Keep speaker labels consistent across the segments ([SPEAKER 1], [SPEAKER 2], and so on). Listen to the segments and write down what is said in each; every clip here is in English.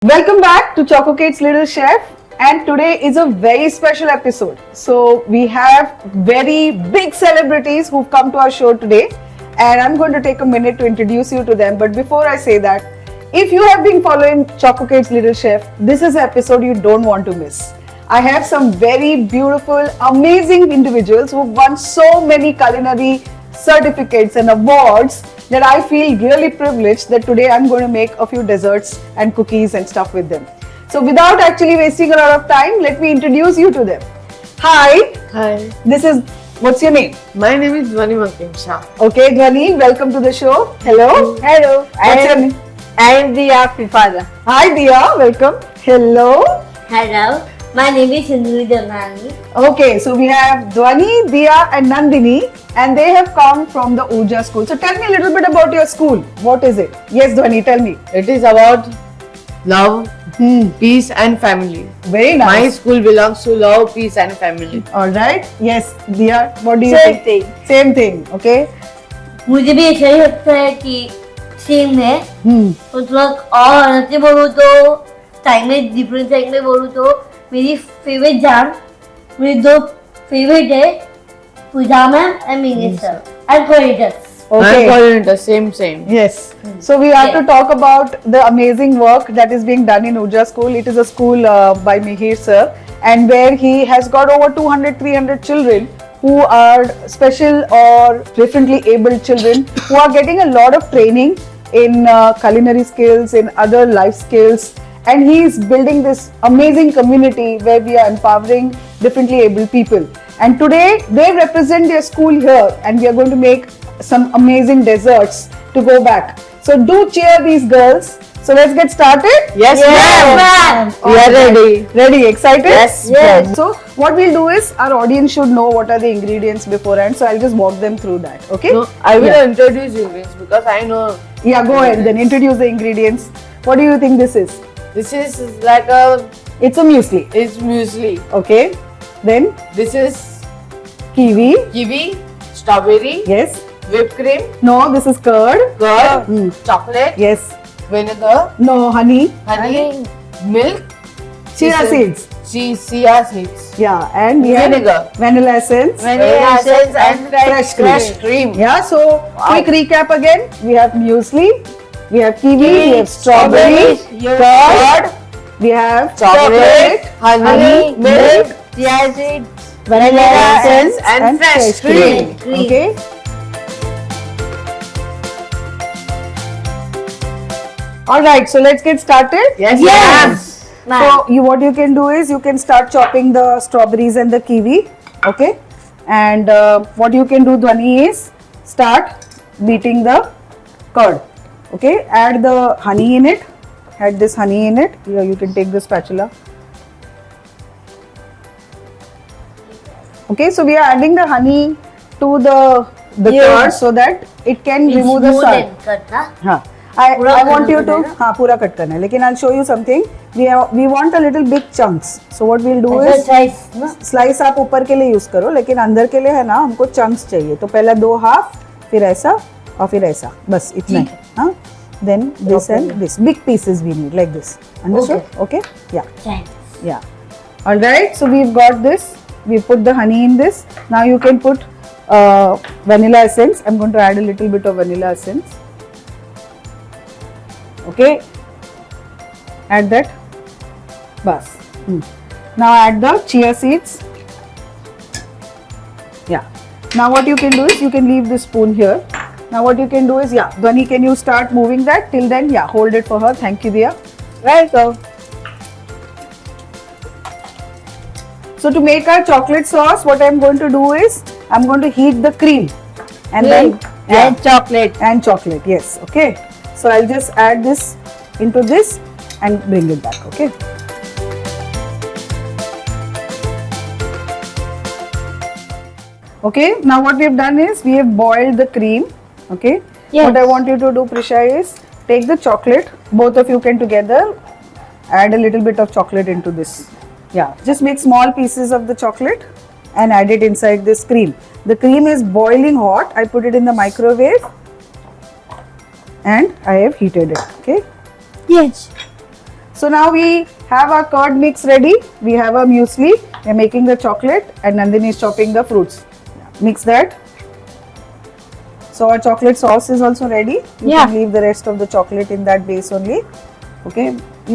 [SPEAKER 1] Welcome back to Choco Kate's Little Chef, and today is a very special episode. So we have very big celebrities who've come to our show today, and I'm going to take a minute to introduce you to them. But before I say that, if you have been following Choco Kate's Little Chef, this is an episode you don't want to miss. I have some very beautiful, amazing individuals who've won so many culinary certificates and awards that I feel really privileged that today I'm going to make a few desserts and cookies and stuff with them. So without actually wasting a lot of time, let me introduce you to them. Hi,
[SPEAKER 2] Hi,
[SPEAKER 1] this is, what's your name?
[SPEAKER 2] my name is Dhwani Makim Shah.
[SPEAKER 1] Okay, Dhwani, welcome to the show. Hello.
[SPEAKER 3] Hello,
[SPEAKER 1] What's your name?
[SPEAKER 3] I am Diya Fifada.
[SPEAKER 1] Hi, Diya, welcome. Hello.
[SPEAKER 3] Hello, my name is Sindhu Janani.
[SPEAKER 1] Okay, so we have Dhwani, Diya and Nandini, and they have come from the Urja school. So tell me a little bit about your school. What is it? Yes, Dhwani, tell me.
[SPEAKER 2] It is about love, peace and family.
[SPEAKER 1] Very
[SPEAKER 2] My
[SPEAKER 1] nice.
[SPEAKER 2] school belongs to love, peace and family.
[SPEAKER 1] Alright. Yes, Diya, what do you
[SPEAKER 3] Same
[SPEAKER 1] think?
[SPEAKER 3] thing.
[SPEAKER 1] Same thing, okay?
[SPEAKER 3] मुझे भी ऐसा ही लगता है कि same है
[SPEAKER 1] Hmm.
[SPEAKER 3] मतलब और अलग से बोलूँ तो टाइम में डिफरेंट टाइम में बोलूँ तो मेरी फेवरेट जाम मेरी दो फेवरेट है Puja ma'am and Mini sir and coordinators
[SPEAKER 2] My
[SPEAKER 1] Okay.
[SPEAKER 2] coordinator, same.
[SPEAKER 1] Yes. So we have to
[SPEAKER 3] Yeah.
[SPEAKER 1] talk about the amazing work that is being done in Urja School. It is a school by Mihir sir, and where he has got over 200, 300 children who are special or differently abled children who are getting a lot of training in culinary skills, in other life skills, and he is building this amazing community where we are empowering differently abled people. And today they represent their school here, and we are going to make some amazing desserts to go back. So do cheer these girls. So let's get started.
[SPEAKER 2] Yes, ma'am. We are ready.
[SPEAKER 1] Ready? Excited?
[SPEAKER 2] Yes,
[SPEAKER 3] Yes.
[SPEAKER 1] So what we'll do is our audience should know what are the ingredients beforehand. So I'll just walk them through that. Okay?
[SPEAKER 2] No, I will
[SPEAKER 1] Yeah.
[SPEAKER 2] introduce you this because I know
[SPEAKER 1] Yeah, go ahead. Then introduce the ingredients. What do you think this is?
[SPEAKER 2] this is like
[SPEAKER 1] It's a muesli.
[SPEAKER 2] it's muesli.
[SPEAKER 1] Okay. Then
[SPEAKER 2] This is
[SPEAKER 1] kiwi.
[SPEAKER 2] kiwi, strawberry,
[SPEAKER 1] Yes.
[SPEAKER 2] whipped cream,
[SPEAKER 1] No, this is curd.
[SPEAKER 2] curd,
[SPEAKER 1] Hmm.
[SPEAKER 2] chocolate,
[SPEAKER 1] Yes.
[SPEAKER 2] vinegar,
[SPEAKER 1] No, honey.
[SPEAKER 2] honey, milk,
[SPEAKER 1] Chia seeds.
[SPEAKER 2] chia seeds,
[SPEAKER 1] Yeah, and we have
[SPEAKER 2] vinegar,
[SPEAKER 1] vanilla essence.
[SPEAKER 2] vanilla essence and
[SPEAKER 1] fresh cream.
[SPEAKER 2] fresh cream.
[SPEAKER 1] Yeah, so quick recap again. We have muesli, we have kiwi, we have strawberry, curd, we have
[SPEAKER 2] chocolate, honey, milk,
[SPEAKER 3] chia seeds
[SPEAKER 1] vanilla essence,
[SPEAKER 2] and fresh cream.
[SPEAKER 3] Cream.
[SPEAKER 1] Okay. All right, so let's get started.
[SPEAKER 2] Yes,
[SPEAKER 3] Yes.
[SPEAKER 1] So what you can do is you can start chopping the strawberries and the kiwi, okay? And what you can do, Dhwani, is start beating the curd, okay? Add the honey in it. Add this honey in it. Here you can take the spatula. Okay, so we are adding the honey to the
[SPEAKER 3] Yeah.
[SPEAKER 1] curd so that it can
[SPEAKER 3] It's
[SPEAKER 1] remove the
[SPEAKER 3] more
[SPEAKER 1] salt.
[SPEAKER 3] than करना
[SPEAKER 1] हाँ,
[SPEAKER 3] पूरा
[SPEAKER 1] I want
[SPEAKER 3] करना
[SPEAKER 1] you to
[SPEAKER 3] पड़ेगा?
[SPEAKER 1] हाँ पूरा cut करना है लेकिन I'll show you something. We want a little big chunks. So what we'll do
[SPEAKER 3] ऐसा
[SPEAKER 1] is
[SPEAKER 3] size ना
[SPEAKER 1] स्लाइस आप ऊपर के लिए यूज करो लेकिन अंदर के लिए है ना हमको चंक्स चाहिए. तो पहला 2 हाफ, फिर ऐसा और फिर ऐसा, बस इतना ही. हाँ, then this and this big pieces we need like this. Understood? Okay? Yeah.
[SPEAKER 3] Thanks.
[SPEAKER 1] Yeah. All right. So we've got this. We put the honey in this. Now you can put vanilla essence. I'm going to add a little bit of vanilla essence. Okay. Add that. Bas. Now add the chia seeds. Yeah. Now what you can do is you can leave the spoon here. Now what you can do is, yeah, Dhwani, can you start moving that? Till then, yeah, hold it for her. Thank you, Diya. Welcome. So to make our chocolate sauce, what I'm going to do is I'm going to heat the cream and then
[SPEAKER 3] and chocolate.
[SPEAKER 1] and chocolate. Yes, okay. So I'll just add this into this and bring it back. Okay. Okay. Now what we have done is we have boiled the cream. Okay.
[SPEAKER 3] Yes.
[SPEAKER 1] What I want you to do, Prisha, is take the chocolate. Both of you can together add a little bit of chocolate into this. Yeah, just make small pieces of the chocolate and add it inside this cream. The cream is boiling hot. I put it in the microwave and I have heated it. Okay.
[SPEAKER 3] Yes.
[SPEAKER 1] So now we have our curd mix ready. We have our muesli. We're making the chocolate and Nandini is chopping the fruits. Mix that. So our chocolate sauce is also ready. You
[SPEAKER 2] Yeah.
[SPEAKER 1] can leave the rest of the chocolate in that base only. Okay.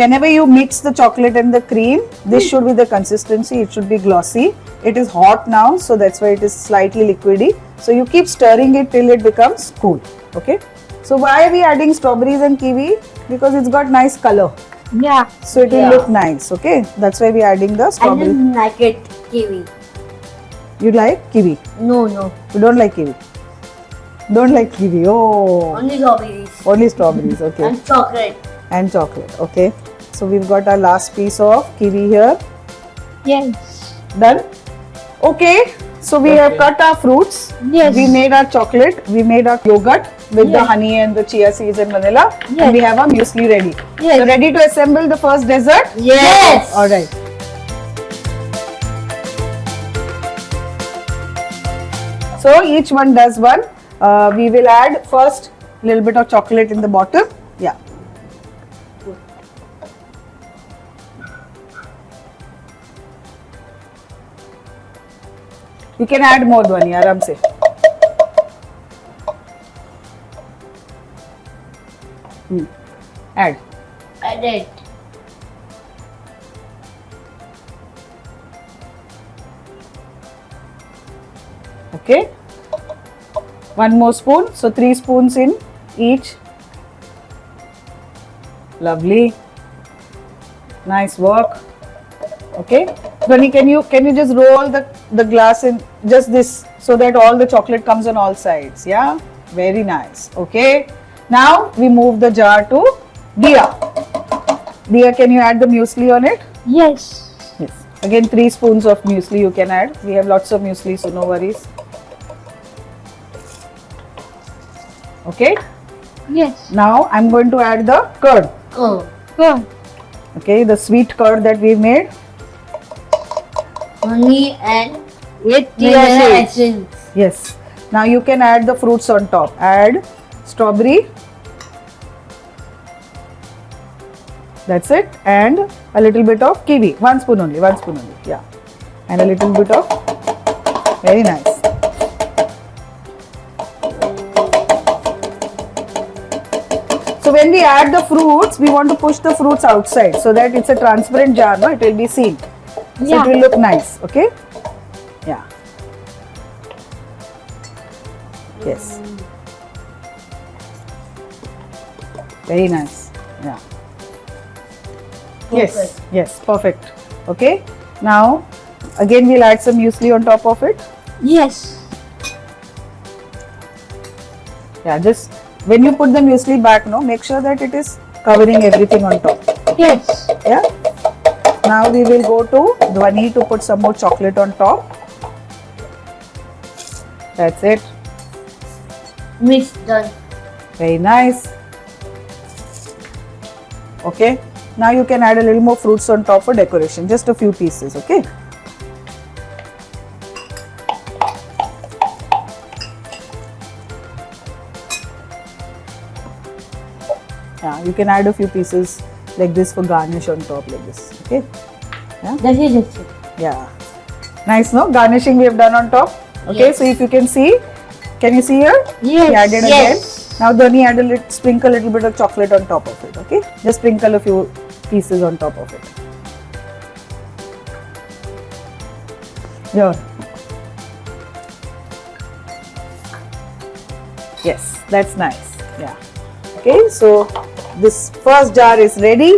[SPEAKER 1] Whenever you mix the chocolate and the cream, this should be the consistency. It should be glossy. It is hot now, so that's why it is slightly liquidy. So you keep stirring it till it becomes cool. Okay. So why are we adding strawberries and kiwi? Because it's got nice color.
[SPEAKER 2] Yeah.
[SPEAKER 1] So it will
[SPEAKER 3] Yeah.
[SPEAKER 1] look nice. Okay. That's why we are adding the
[SPEAKER 3] I
[SPEAKER 1] strawberry.
[SPEAKER 3] don't like it, kiwi.
[SPEAKER 1] You like kiwi?
[SPEAKER 3] No, no.
[SPEAKER 1] You don't like kiwi? Don't like kiwi. Oh.
[SPEAKER 3] Only strawberries.
[SPEAKER 1] Only strawberries. Okay.
[SPEAKER 3] And chocolate.
[SPEAKER 1] And chocolate. Okay. So we've got our last piece of kiwi here.
[SPEAKER 2] Yes.
[SPEAKER 1] Done. Okay. So we have cut our fruits.
[SPEAKER 2] Yes.
[SPEAKER 1] We made our chocolate. We made our yogurt with the
[SPEAKER 2] Yes.
[SPEAKER 1] honey and the chia seeds and vanilla.
[SPEAKER 2] Yes.
[SPEAKER 1] And we have our muesli ready.
[SPEAKER 2] Yes.
[SPEAKER 1] So ready to assemble the first dessert?
[SPEAKER 3] Yes.
[SPEAKER 1] All right. So each one does one. We will add first a little bit of chocolate in the bottom. Yeah. You can add more, Dhwani, आराम से. Add.
[SPEAKER 3] Add it.
[SPEAKER 1] Okay. One more spoon. So 3 spoons in each. Lovely. Nice work. Okay. Dhwani, can you just roll the glass in just this so that all the chocolate comes on all sides? Yeah. Very nice. Okay. Now we move the jar to Diya. Diya, can you add the muesli on it?
[SPEAKER 2] Yes.
[SPEAKER 1] Yes. Again, 3 spoons of muesli you can add. We have lots of muesli, so no worries. Okay.
[SPEAKER 2] Yes.
[SPEAKER 1] Now I'm going to add the curd.
[SPEAKER 3] Oh.
[SPEAKER 2] Good.
[SPEAKER 1] Okay, the sweet curd that we made.
[SPEAKER 3] Honey and
[SPEAKER 2] With
[SPEAKER 3] vanilla
[SPEAKER 2] tea.
[SPEAKER 3] essence.
[SPEAKER 1] Yes. Now you can add the fruits on top. Add strawberry. That's it. And a little bit of kiwi. 1 spoon only. 1 spoon only. Yeah. And a little bit of. Very nice. So when we add the fruits, we want to push the fruits outside so that it's a transparent jar, no? It will be seen. So
[SPEAKER 2] Yeah.
[SPEAKER 1] it will look nice, okay? Yeah. Yes. Very nice. Yeah. Yes.
[SPEAKER 3] Perfect.
[SPEAKER 1] Yes. Perfect. Okay. Now, again, we'll add some muesli on top of it.
[SPEAKER 2] Yes.
[SPEAKER 1] Yeah. Just when you put the muesli back, no, make sure that it is covering everything on top.
[SPEAKER 2] Yes.
[SPEAKER 1] Yeah. Now we will go to Dhwani to put some more chocolate on top. That's it.
[SPEAKER 3] Mix done.
[SPEAKER 1] Very nice. Okay. Now you can add a little more fruits on top for decoration. Just a few pieces. Okay. Yeah, you can add a few pieces like this for garnish on top like this. Okay.
[SPEAKER 3] That's it.
[SPEAKER 1] Yeah. Nice, no? Garnishing we have done on top. Okay,
[SPEAKER 3] Yes.
[SPEAKER 1] so if you can see, can you see here?
[SPEAKER 2] Yes.
[SPEAKER 1] We added
[SPEAKER 3] Yes.
[SPEAKER 1] again. Now Dhwani add a little, sprinkle a little bit of chocolate on top of it. Okay, just sprinkle a few pieces on top of it. Here. Yes, that's nice. Yeah. Okay, so this first jar is ready.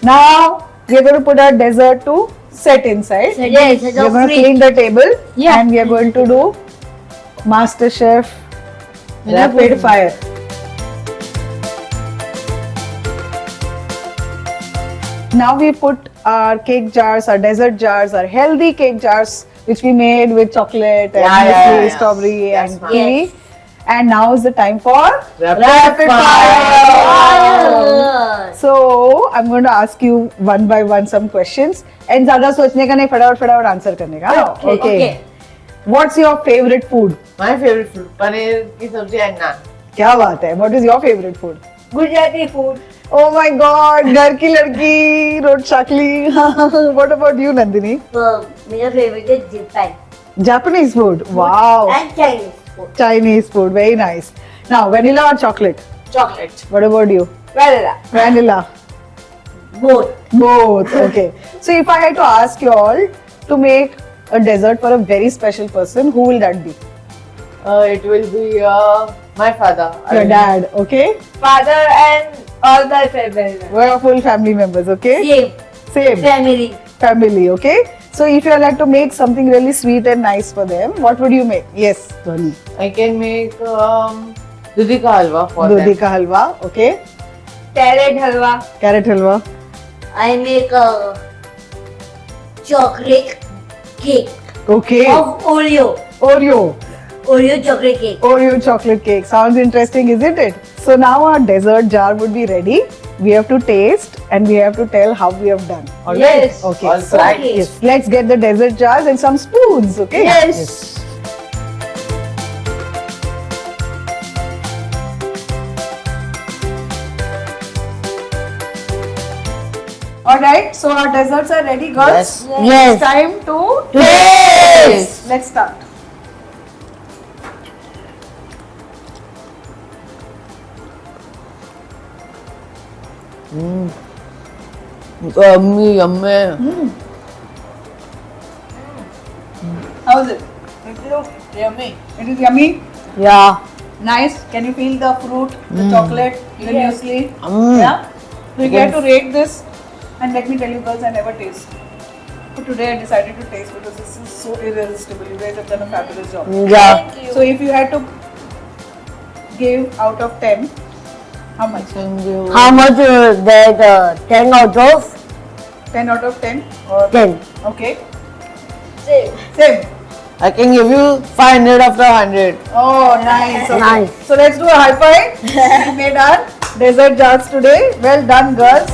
[SPEAKER 1] Now we are going to put our dessert to set inside.
[SPEAKER 3] Set
[SPEAKER 2] Yes.
[SPEAKER 3] it inside
[SPEAKER 1] We are
[SPEAKER 3] the
[SPEAKER 1] going to
[SPEAKER 3] fridge.
[SPEAKER 1] clean the table.
[SPEAKER 2] Yeah.
[SPEAKER 1] And we are going to do Master Chef Rapid Fire. Now we put our cake jars, our dessert jars, our healthy cake jars, which we made with chocolate and
[SPEAKER 2] Yeah, yeah,
[SPEAKER 1] muesli,
[SPEAKER 2] yeah.
[SPEAKER 1] strawberry
[SPEAKER 2] That's
[SPEAKER 1] and
[SPEAKER 2] nice.
[SPEAKER 1] kiwi.
[SPEAKER 3] Yes.
[SPEAKER 1] And now is the time for
[SPEAKER 2] Rapid
[SPEAKER 3] fire.
[SPEAKER 1] So I'm going to ask you one by one some questions. And ज़्यादा सोचने का नहीं, फटाफट answer करने का.
[SPEAKER 3] Okay.
[SPEAKER 1] What's your favorite food?
[SPEAKER 2] My favorite food, paneer की सब्जी and naan.
[SPEAKER 1] क्या बात है? What is your favorite food?
[SPEAKER 3] Gujarati food.
[SPEAKER 1] Oh my God, घर की लड़की, रोट चाकली. What about you, Nandini?
[SPEAKER 3] मेरा favorite है Japan.
[SPEAKER 1] Japanese food. Wow.
[SPEAKER 3] And Chinese food.
[SPEAKER 1] Chinese food. Very nice. Now, vanilla or chocolate?
[SPEAKER 3] Chocolate.
[SPEAKER 1] What about you?
[SPEAKER 3] Vanilla.
[SPEAKER 1] Vanilla.
[SPEAKER 3] Both.
[SPEAKER 1] Both. Okay. So, if I had to ask you all to make a dessert for a very special person, who will that be?
[SPEAKER 2] It will be my father.
[SPEAKER 1] Your dad. Okay.
[SPEAKER 3] Father and all my family.
[SPEAKER 1] We're full family members. Okay.
[SPEAKER 3] Same.
[SPEAKER 1] Same.
[SPEAKER 3] Family.
[SPEAKER 1] Family. Okay. So, if you had to make something really sweet and nice for them, what would you make? Yes, Dhoni.
[SPEAKER 2] I can make dudhi ka halwa for
[SPEAKER 1] Dudhi
[SPEAKER 2] them.
[SPEAKER 1] ka halwa. Okay.
[SPEAKER 3] Carrot halwa.
[SPEAKER 1] Carrot halwa.
[SPEAKER 3] I make a chocolate cake
[SPEAKER 1] Okay.
[SPEAKER 3] of Oreo.
[SPEAKER 1] Oreo.
[SPEAKER 3] Oreo chocolate cake.
[SPEAKER 1] Oreo chocolate cake. Sounds interesting, isn't it? So now our dessert jar would be ready. We have to taste and we have to tell how we have done. All right?
[SPEAKER 3] Yes.
[SPEAKER 1] Okay.
[SPEAKER 2] All
[SPEAKER 1] So,
[SPEAKER 2] right.
[SPEAKER 1] yes. Let's get the dessert jars and some spoons. Okay.
[SPEAKER 3] Yes.
[SPEAKER 1] All right. So our desserts are ready, girls.
[SPEAKER 2] Yes.
[SPEAKER 3] Yes.
[SPEAKER 1] It's time to
[SPEAKER 3] Taste.
[SPEAKER 1] Let's start.
[SPEAKER 2] Yummy, yummy.
[SPEAKER 1] How is it?
[SPEAKER 2] Yummy.
[SPEAKER 1] It is yummy.
[SPEAKER 2] Yeah.
[SPEAKER 1] Nice. Can you feel the fruit, the chocolate, the
[SPEAKER 3] Yes.
[SPEAKER 1] muesli?
[SPEAKER 2] Mm.
[SPEAKER 1] Yeah. We get to rate this, and let me tell you, girls, I never taste. So today I decided to taste because this is so irresistible. You guys have done a fabulous job.
[SPEAKER 2] Yeah.
[SPEAKER 3] Thank you.
[SPEAKER 1] So if you had to give out of 10, how much?
[SPEAKER 2] Thank you.
[SPEAKER 3] How much that 10 out of
[SPEAKER 1] 10 out of 10? Or
[SPEAKER 3] 10?
[SPEAKER 1] okay.
[SPEAKER 3] Same.
[SPEAKER 1] Same.
[SPEAKER 2] I can give you 500 after 100.
[SPEAKER 1] Oh, nice. Okay.
[SPEAKER 3] Nice.
[SPEAKER 1] So let's do a high five. We made our dessert jars today. Well done, girls.